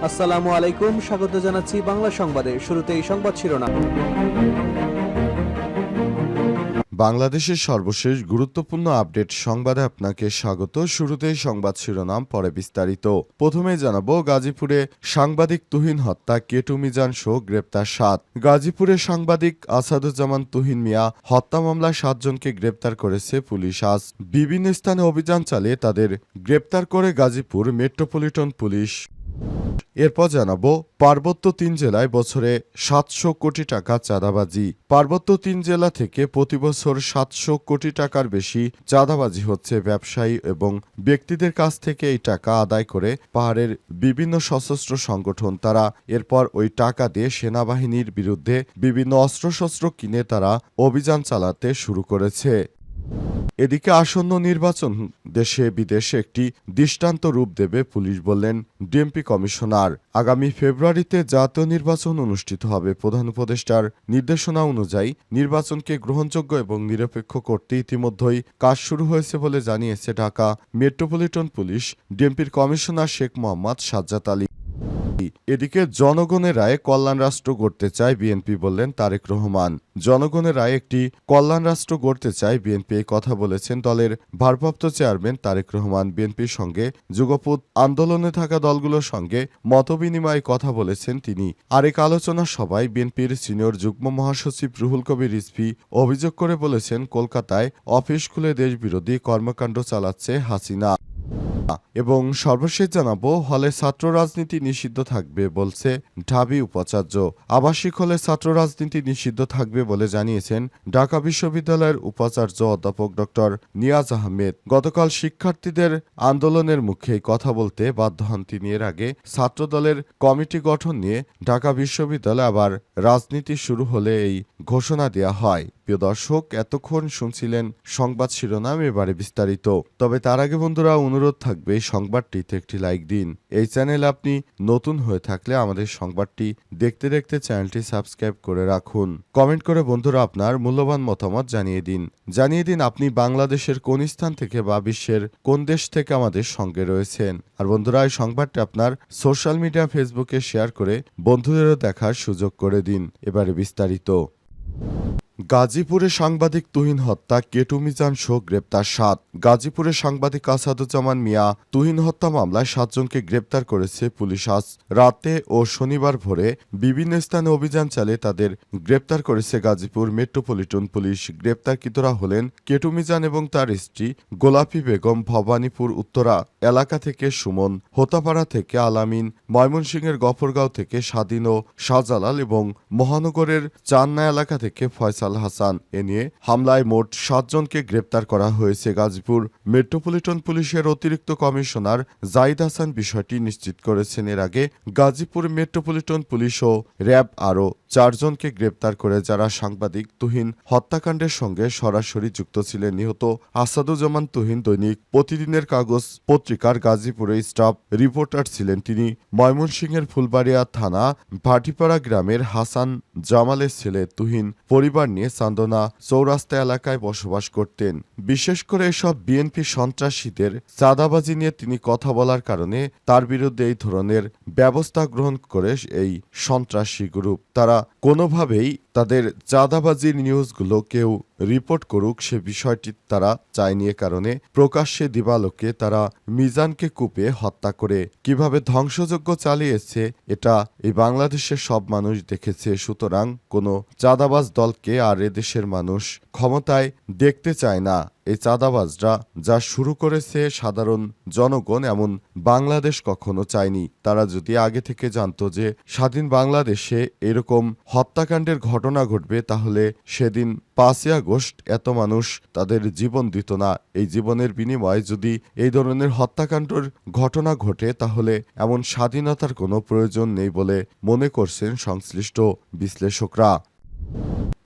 আসসালামু আলাইকুম, স্বাগত জানাচ্ছি বাংলা সংবাদে। শুরুতেই সংবাদ শিরোনাম। বাংলাদেশের সর্বশেষ গুরুত্বপূর্ণ আপডেট সংবাদে আপনাকে স্বাগত। শুরুতেই সংবাদ শিরোনাম, পরে বিস্তারিত। প্রথমে জানাবো, গাজীপুরে সাংবাদিক তুহিন হত্যা, কেটু মিজান সহ গ্রেপ্তার ৭। গাজীপুরে সাংবাদিক আসাদুজ্জামান তুহিন মিয়া হত্যা মামলায় ৭ জনকে গ্রেপ্তার করেছে পুলিশ। আজ বিভিন্ন স্থানে অভিযান চালিয়ে তাদের গ্রেপ্তার করে গাজীপুর মেট্রোপলিটন পুলিশ। এরপর জানাবো, পার্বত্য ৩ জেলায় বছরে ৭০০ কোটি টাকা চাঁদাবাজি। পার্বত্য ৩ জেলা থেকে প্রতিবছর ৭০০ কোটি টাকার বেশি চাঁদাবাজি হচ্ছে। ব্যবসায়ী এবং ব্যক্তিদের কাছ থেকে এই টাকা আদায় করে পাহাড়ের বিভিন্ন সশস্ত্র সংগঠন। তারা এরপর ওই টাকা দিয়ে সেনাবাহিনীর বিরুদ্ধে বিভিন্ন অস্ত্রশস্ত্র কিনে তারা অভিযান চালাতে শুরু করেছে। এদিকে আসন্ন নির্বাচন দেশে বিদেশে একটি দৃষ্টান্ত রূপ দেবে পুলিশ, বললেন ডিএমপি কমিশনার। আগামী ফেব্রুয়ারিতে জাতীয় নির্বাচন অনুষ্ঠিত হবে। প্রধান উপদেষ্টার নির্দেশনা অনুযায়ী নির্বাচনকে গ্রহণযোগ্য এবং নিরপেক্ষ করতে ইতিমধ্যেই কাজ শুরু হয়েছে বলে জানিয়েছে ঢাকা মেট্রোপলিটন পুলিশ ডিএমপির কমিশনার শেখ মোহাম্মদ সাজ্জাদ আলী। এদিকে জনগণের রায়ে কল্যাণ রাষ্ট্র গড়তে চায় বিএনপি, বললেন তারেক রহমান। জনগণের রায়ে একটি কল্যাণ রাষ্ট্র গড়তে চায় বিএনপি, এই কথা বলেছেন দলের ভারপ্রাপ্ত চেয়ারম্যান তারেক রহমান। বিএনপির সঙ্গে যুগপৎ আন্দোলনে থাকা দলগুলোর সঙ্গে মতবিনিময়ে কথা বলেছেন তিনি। আরেক আলোচনা সভায় বিএনপির সিনিয়র যুগ্ম মহাসচিব রুহুল কবির রিজভী অভিযোগ করে বলেছেন, কলকাতায় অফিস খুলে দেশবিরোধী কর্মকাণ্ড চালাচ্ছে হাসিনা। এবং সর্বশেষ জানাবো, হলে ছাত্র রাজনীতি নিষিদ্ধ থাকবে বলছে ঢাবি উপাচার্য। আবাসিক হলে ছাত্র রাজনীতি নিষিদ্ধ থাকবে বলে জানিয়েছেন ঢাকা বিশ্ববিদ্যালয়ের উপাচার্য অধ্যাপক ড নিয়াজ আহমেদ। গতকাল শিক্ষার্থীদের আন্দোলনের মুখে কথা বলতে বাধ্য হন তিনি। এর আগে ছাত্রদলের কমিটি গঠন নিয়ে ঢাকা বিশ্ববিদ্যালয়ে আবার রাজনীতি শুরু হলে এই ঘোষণা দেয়া হয়। প্রিয় দর্শক, এতক্ষণ শুনছিলেন সংবাদ শিরোনাম, এবারে বিস্তারিত। তবে তার আগে বন্ধুরা, অনুরোধ থাকবে এই সংবাদটিতে একটি লাইক দিন। এই চ্যানেল আপনি নতুন হয়ে থাকলে আমাদের সংবাদটি দেখতে দেখতে চ্যানেলটি সাবস্ক্রাইব করে রাখুন। কমেন্ট করে বন্ধুরা আপনার মূল্যবান মতামত জানিয়ে দিন আপনি বাংলাদেশের কোন স্থান থেকে বা বিশ্বের কোন দেশ থেকে আমাদের সঙ্গে রয়েছেন। আর বন্ধুরা, এই সংবাদটি আপনার সোশ্যাল মিডিয়া ফেসবুকে শেয়ার করে বন্ধুদেরও দেখার সুযোগ করে দিন। এবারে বিস্তারিত। গাজীপুরে সাংবাদিক তুহিন হত্যা, কেটু মিজান সহ গ্রেপ্তার ৭। গাজীপুরে সাংবাদিক আসাদুজ্জামান মিয়া তুহিন হত্যা মামলায় ৭ জনকে গ্রেপ্তার করেছে পুলিশ। আজ রাতে ও শনিবার ভোরে বিভিন্ন স্থানে অভিযান চালিয়ে তাদের গ্রেপ্তার করেছে গাজীপুর মেট্রোপলিটন পুলিশ। গ্রেপ্তারকৃতরা হলেন কেটু মিজান এবং তার স্ত্রী গোলাপী বেগম, ভবানীপুর উত্তরা এলাকা থেকে সুমন, হোতাপাড়া থেকে আলামিন, ময়মনসিংহের গফরগাঁও থেকে স্বাধীন ও শাহজালাল এবং মহানগরের চান্না এলাকা থেকে ফয়সাল হাসান। এ নিয়ে হামলায় মোট ৭ জনকে গ্রেপ্তার করা হয়েছে। গাজীপুর মেট্রোপলিটন পুলিশের অতিরিক্ত কমিশনার জাহিদ হাসান বিষয়টি নিশ্চিত করেছেন। এর আগে গাজীপুর মেট্রোপলিটন পুলিশ ও র্যাব আরও ৪ জনকে গ্রেপ্তার করে, যারা সাংবাদিক তুহিন হত্যাকাণ্ডের সঙ্গে সরাসরি যুক্ত ছিলেন। নিহত আসাদুজ্জামান তুহিন দৈনিক প্রতিদিনের কাগজ পত্রিকার গাজীপুরে স্টাফ রিপোর্টার ছিলেন। তিনি ময়মনসিংহের ফুলবাড়িয়া থানা ভাটিপাড়া গ্রামের হাসান জামালের ছেলে। তুহিন পরিবার নিয়ে চান্দনা চৌরাস্তা এলাকায় বসবাস করতেন। বিশেষ করে এসব বিএনপি সন্ত্রাসীদের চাঁদাবাজি নিয়ে তিনি কথা বলার কারণে তার বিরুদ্ধে এই ধরনের ব্যবস্থা গ্রহণ করে এই সন্ত্রাসী গ্রুপ। তারা কোনোভাবেই তাদের চাঁদাবাজির নিউজগুলো কেউ রিপোর্ট করুক, সে বিষয়টি তারা চায়নি। এ কারণে প্রকাশ্যে দিবালোকে তারা মিজানকে কুপিয়ে হত্যা করে কিভাবে ধ্বংসযজ্ঞ চালিয়েছে এটা এই বাংলাদেশের সব মানুষ দেখেছে। সুতরাং কোনো চাঁদাবাজ দলকে আর এদেশের মানুষ ক্ষমতায় দেখতে চায় না। এই চাঁদাবাজরা যা শুরু করেছে সাধারণ জনগণ এমন বাংলাদেশ কখনো চায়নি। তারা যদি আগে থেকে জানতো যে স্বাধীন বাংলাদেশে এরকম হত্যাকাণ্ডের ঘটনা ঘটবে, তাহলে সেদিন ৫ই আগস্ট এত মানুষ তাদের জীবন দিত না। এই জীবনের বিনিময়ে যদি এই ধরনের হত্যাকাণ্ডের ঘটনা ঘটে, তাহলে এমন স্বাধীনতার কোনো প্রয়োজন নেই বলে মনে করছেন সংশ্লিষ্ট বিশ্লেষকরা।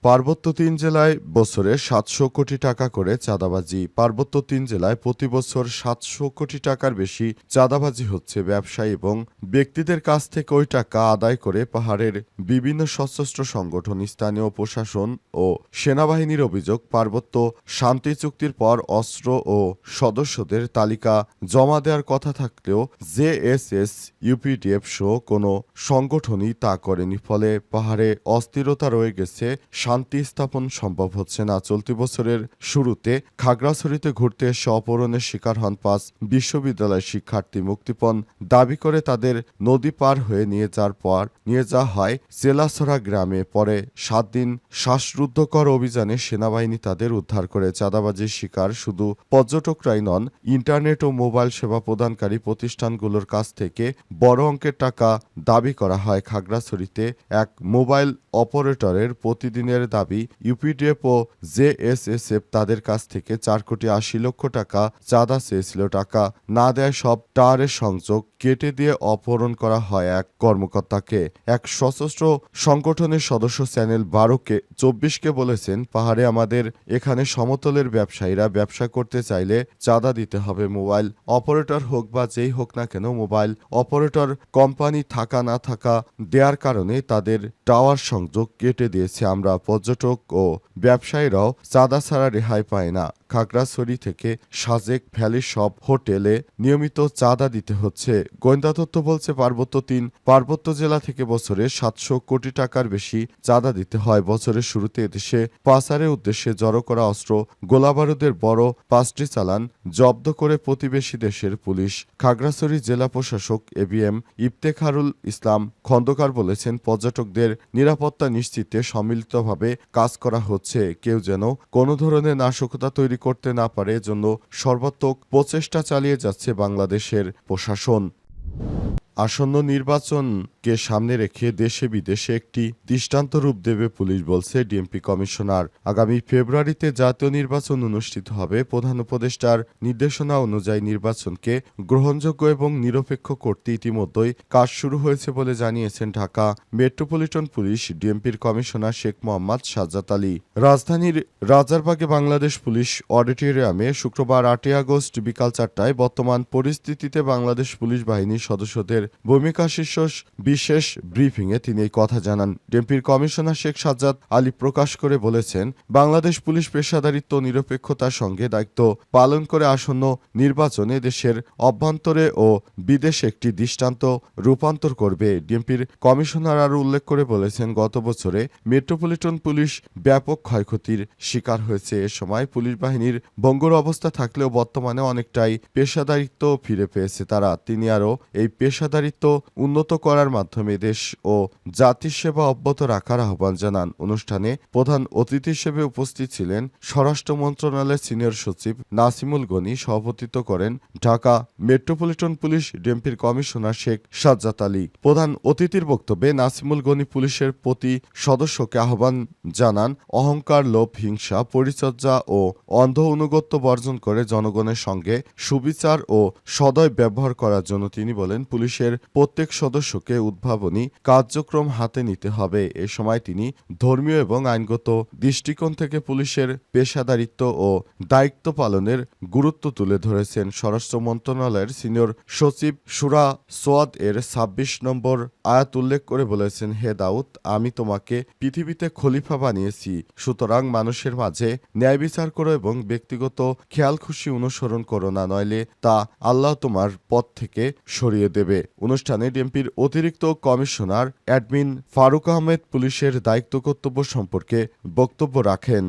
পার্বত্য ৩ জেলায় বছরে ৭০০ কোটি টাকা করে চাঁদাবাজি। পার্বত্য ৩ জেলায় প্রতি বছর ৭০০ কোটি টাকার বেশি চাঁদাবাজি হচ্ছে ব্যবসায়ী এবং ব্যক্তিদের কাছ থেকে ওই টাকা আদায় করে পাহাড়ের বিভিন্ন সশস্ত্র সংগঠন, স্থানীয় প্রশাসন ও সেনাবাহিনীর অভিযোগ, পার্বত্য শান্তি চুক্তির পর অস্ত্র ও সদস্যদের তালিকা জমা দেওয়ার কথা থাকলেও জেএসএস, ইউপিডিএফ সহ কোনো সংগঠনই তা করেনি। ফলে পাহাড়ে অস্থিরতা রয়ে গেছে, শান্তি স্থাপন সম্ভব হচ্ছে না। চলতি বছরের শুরুতে খাগড়াছড়িতে ঘুরতে এসে অপহরণের শিকার হন ৫ বিশ্ববিদ্যালয়ের শিক্ষার্থী। মুক্তিপণ দাবি করে তাদের নদী পার হয়ে নিয়ে যাওয়া হয় জেলাছড়া গ্রামে। পরে ৭ দিন শ্বাসরুদ্ধকর অভিযানে সেনাবাহিনী তাদের উদ্ধার করে। চাঁদাবাজির শিকার শুধু পর্যটকরাই নন, ইন্টারনেট ও মোবাইল সেবা প্রদানকারী প্রতিষ্ঠানগুলোর কাছ থেকে বড় অঙ্কের টাকা দাবি করা হয়। খাগড়াছড়িতে এক মোবাইল অপারেটরের প্রতিদিনের দাবি, ইউপিডিএফ ও জেএসএসএফ তাদের কাছ থেকে ৪ কোটি ৮০ লক্ষ টাকা চাঁদা চেয়েছিল। টাকা না দেয় সব টাওয়ারের সংযোগ কেটে দিয়ে অপহরণ করা হয় এক কর্মকর্তাকে। এক সশস্ত্র সংগঠনের সদস্য চ্যানেল 12-24কে বলেছেন, পাহাড়ে আমাদের এখানে সমতলের ব্যবসায়ীরা ব্যবসা করতে চাইলে চাঁদা দিতে হবে। মোবাইল অপারেটর হোক বা যেই হোক না কেন, মোবাইল অপারেটর কোম্পানি থাকা না থাকা দেওয়ার কারণে তাদের টাওয়ার সংযোগ কেটে দিয়েছে। আমরা পর্যটক ও ব্যবসায়ীরাও চাঁদা ছাড়া রেহাই পায় না। খাগড়াছড়ি থেকে সাজেক ভ্যালির সব হোটেলে নিয়মিত চাঁদা দিতে হচ্ছে। গোয়েন্দা তথ্য বলছে, পার্বত্য জেলা থেকে বছরে ৭০০ কোটি টাকার বেশি চাঁদা দিতে হয়। বছরের শুরুতে এদেশে পাচারের উদ্দেশ্যে জড়ো করা অস্ত্র, গোলাবারুদের বড় ৫টি চালান জব্দ করে প্রতিবেশী দেশের পুলিশ। খাগড়াছড়ি জেলা প্রশাসক এবিএম ইফতেখারুল ইসলাম খন্দকার বলেছেন, পর্যটকদের নিরাপত্তা নিশ্চিতে সম্মিলিতভাবে কাজ করা হচ্ছে। কেউ যেন কোনো ধরনের নাশকতা তৈরি করতে না পারে, এজন্য সর্বাত্মক প্রচেষ্টা চালিয়ে যাচ্ছে বাংলাদেশের প্রশাসন। আসন্ন নির্বাচনকে সামনে রেখে দেশে বিদেশে একটি দৃষ্টান্ত রূপ দেবে পুলিশ, বলছে ডিএমপি কমিশনার। আগামী ফেব্রুয়ারিতে জাতীয় নির্বাচন অনুষ্ঠিত হবে। প্রধান উপদেষ্টার নির্দেশনা অনুযায়ী নির্বাচনকে গ্রহণযোগ্য এবং নিরপেক্ষ করতে ইতিমধ্যেই কাজ শুরু হয়েছে বলে জানিয়েছেন ঢাকা মেট্রোপলিটন পুলিশ ডিএমপির কমিশনার শেখ মোহাম্মদ সাজ্জাদ আলী। রাজধানীর রাজারবাগে বাংলাদেশ পুলিশ অডিটোরিয়ামে শুক্রবার ৮ই আগস্ট বিকাল ৪টায় বর্তমান পরিস্থিতিতে বাংলাদেশ পুলিশ বাহিনীর সদস্যদের ভূমিকা শীর্ষক বিশেষ ব্রিফিংয়ে তিনি এই কথা জানান। ডিএমপির কমিশনার শেখ সাজ্জাদ আলী প্রকাশ করে বলেছেন, বাংলাদেশ পুলিশ পেশাদারিত্ব ও নিরপেক্ষতার সঙ্গে দায়িত্ব পালন করে আসন্ন নির্বাচনে দেশের অভ্যন্তরে ও বিদেশে একটি দৃষ্টান্ত রূপান্তর করবে। ডিএমপির কমিশনার আরও উল্লেখ করে বলেছেন, গত বছরে মেট্রোপলিটন পুলিশ ব্যাপক ক্ষয়ক্ষতির শিকার হয়েছে। এ সময় পুলিশ বাহিনীর ভঙ্গুর অবস্থা থাকলেও বর্তমানে অনেকটাই পেশাদারিত্ব ফিরে পেয়েছে তারা। তিনি আরও এই পেশাদারিত্ব উন্নত করার মাধ্যমে দেশ ও জাতির সেবা অব্যাহত রাখার আহ্বান জানান। অনুষ্ঠানে প্রধান অতিথি হিসেবে উপস্থিত ছিলেন স্বরাষ্ট্র মন্ত্রণালয়ের সিনিয়র সচিব নাসিমুল গনি। সভাপতিত্ব করেন ঢাকা মেট্রোপলিটন পুলিশ ডিএমপির কমিশনার শেখ সাজ্জাদ আলী। প্রধান অতিথির বক্তব্যে নাসিমুল গনি পুলিশের প্রতি সদস্যকে আহ্বান জানান, অহংকার, লোভ, হিংসা পরিচর্যা ও অন্ধ অনুগত্য বর্জন করে জনগণের সঙ্গে সুবিচার ও সদয় ব্যবহার করার জন্য। তিনি বলেন, পুলিশের প্রত্যেক সদস্যকে উদ্ভাবনী কার্যক্রম হাতে নিতে হবে। এ সময় তিনি ধর্মীয় এবং আইনগত দৃষ্টিকোণ থেকে পুলিশের পেশাদারিত্ব ও দায়িত্ব পালনের গুরুত্ব তুলে ধরেছেন। স্বরাষ্ট্র মন্ত্রণালয়ের সিনিয়র সচিব সুরা সোয়াদ এর ২৬ নম্বর আয়াত উল্লেখ করে বলেছেন, হে দাউদ, আমি তোমাকে পৃথিবীতে খলিফা বানিয়েছি, সুতরাং মানুষের মাঝে ন্যায় বিচার করো এবং ব্যক্তিগত খেয়াল খুশি অনুসরণ করো না, নইলে তা আল্লাহ তোমার পথ থেকে সরিয়ে দেবে। অনুষ্ঠানে ডিএমপির অতিরিক্ত কমিশনার অ্যাডমিন ফারুক আহমেদ পুলিশের দায়িত্ব কর্তব্য সম্পর্কে বক্তব্য রাখেন।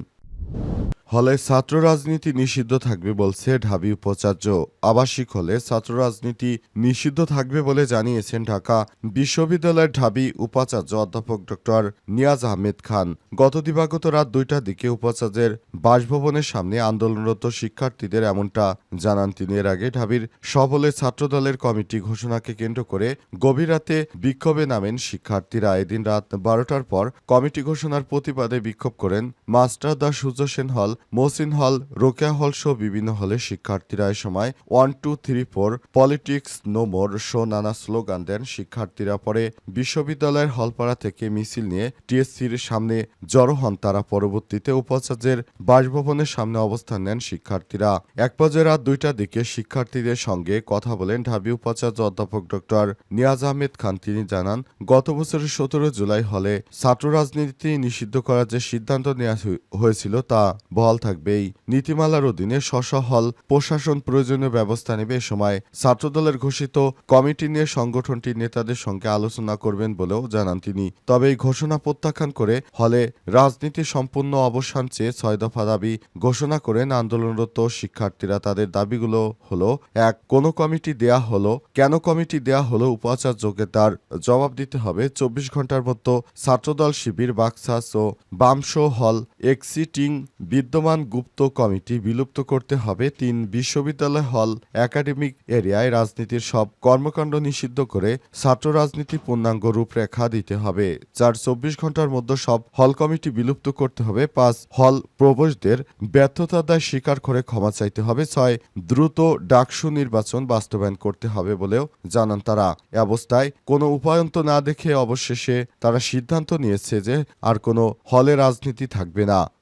হলে ছাত্র রাজনীতি নিষিদ্ধ থাকবে বলছে ঢাবি উপাচার্য। আবাসিক হলে ছাত্র রাজনীতি নিষিদ্ধ থাকবে বলে জানিয়েছেন ঢাকা বিশ্ববিদ্যালয়ের ঢাবি উপাচার্য অধ্যাপক ডক্টর নিয়াজ আহমেদ খান। গত দিবাগত রাত ২টার দিকে উপাচার্যের বাসভবনের সামনে আন্দোলনরত শিক্ষার্থীদের এমনটা জানান তিনি। এর আগে ঢাবির সব হলে ছাত্রদলের কমিটি ঘোষণাকে কেন্দ্র করে গভীর রাতে বিক্ষোভে নামেন শিক্ষার্থীরা। এদিন রাত ১২টার পর কমিটি ঘোষণার প্রতিবাদে বিক্ষোভ করেন মাস্টারদা সূর্য সেন হল, মহসিন হল, রোকেয়া হল সহ বিভিন্ন হলে শিক্ষার্থীরা এ সময় 1, 2, 3, 4 পলিটিক্স নো মোর সহ নানা স্লোগান দেন। শিক্ষার্থীরা পরে বিশ্ববিদ্যালয়ের হলপাড়া থেকে মিছিল নিয়ে টিএসসির সামনে জড়ো হন। তারা পরবর্তীতে উপাচার্যের বাসভবনের সামনে অবস্থান নেন। শিক্ষার্থীরা এক পর্যায়ে রাত 2টার দিকে শিক্ষার্থীদের সঙ্গে কথা বলেন ঢাবি উপাচার্য অধ্যাপক ডক্টর নিয়াজ আহমেদ খান। তিনি জানান, গত বছরের 17 জুলাই হলে ছাত্র রাজনীতি নিষিদ্ধ করার যে সিদ্ধান্ত নেওয়া হয়েছিল তা বহাল থাকবে। এই নীতিমালার অধীনে স্ব হল প্রশাসন প্রয়োজনীয় ব্যবস্থা নেবে। এ সময় ছাত্রদলের ঘোষিত কমিটি নিয়ে সংগঠনটির নেতাদের সঙ্গে আলোচনা করবেন বলেও জানান তিনি। তবে এই ঘোষণা প্রত্যাখ্যান করে হলে রাজনীতি সম্পূর্ণ অবসান চেয়ে 6 দফা দাবি ঘোষণা করেন আন্দোলনরত শিক্ষার্থীরা। তাদের দাবিগুলো হলো: 1. কোন কমিটি দেয়া হলো, কেন কমিটি দেয়া হলো উপাচার্যকে তার জবাব দিতে হবে। 24 ঘন্টার মধ্যে ছাত্রদল, শিবির, বাকসাস ও বামস হল এক্সিটিং বিদ্যমান গুপ্ত কমিটি বিলুপ্ত করতে হবে। 3. বিশ্ববিদ্যালয় হল একাডেমিক এরিয়ায় রাজনীতির সব কর্মকাণ্ড নিষিদ্ধ করে ছাত্র রাজনীতি পূর্ণাঙ্গ রূপরেখা দিতে হবে। 4. 24 ঘন্টার মধ্যে সব হল কমিটি বিলুপ্ত করতে হবে। 5. হল প্রবেশদের ব্যর্থতার দায় স্বীকার করে ক্ষমা চাইতে হবে। 6. দ্রুত ডাকসু নির্বাচন বাস্তবায়ন করতে হবে বলেও জানান তারা। এ অবস্থায় কোনো উপায়ন্ত না দেখে অবশেষে তারা সিদ্ধান্ত নিয়েছে যে আর কোনো হলে রাজনীতি থাকবে না।